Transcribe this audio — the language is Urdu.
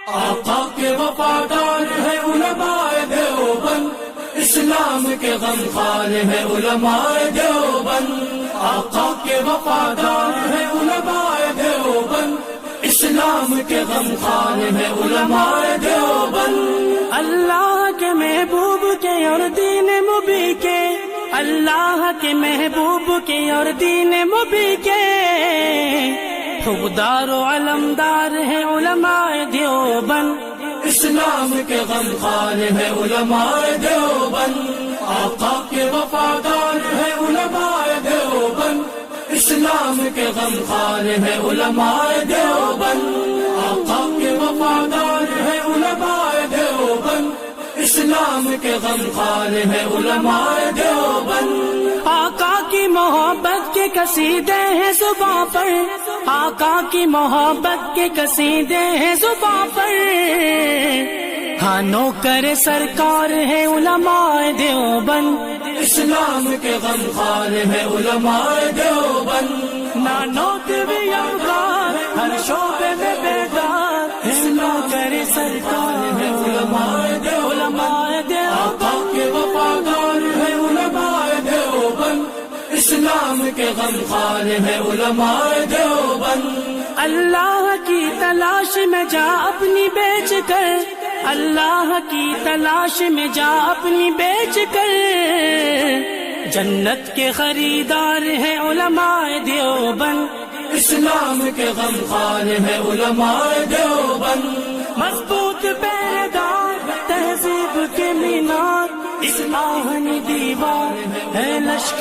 آقا کے وفادار ہے علماء دیوبند، اسلام کے غمخوار ہے علماء دیوبند۔ آقا کے وفادار ہے علماء دیوبند، اسلام کے غمخوار ہے علماء دیوبند۔ اللہ کے محبوب کے اور دین مبی کے، اللہ کے محبوب کے اور دین مبی کے خوددار و علمدار ہے علماء دیوبند، اسلام کے غمخوار ہے علماء دیوبند۔ آقا کے وفادار ہے علماء دیوبند، اسلام کے غمخوار ہے علماء دیوبند۔ آقا کے وفادار ہے علماء دیوبند، اسلام کے غمخوار ہے علماء دیوبند۔ آقا کی محبت کے قصیدے ہیں زباں پر، آقا کی محبت کے قصیدے ہیں زباں پر، ہاں نوکر سرکار ہے علماء دیوبند، اسلام کے غمخوار ہے علماء دیوبند۔ نانوت بھی یلغار ہر شعبے میں بیدار ہے نوکر سرکار ہے علماء دیوبند۔ آقا کے وفادار ہے علماء دیوبند، اسلام کے غمخوار ہے علماء دیوبند۔ اللہ کی تلاش میں جا اپنی بیچ کر، اللہ کی تلاش میں جا اپنی بیچ کر، جنت کے خریدار ہیں علماء دیوبند، اسلام کے غمخوار ہے علماء دیوبند۔ مضبوط پیدار تہذیب کے مینار، اس آہنی دیوار ہے لشکر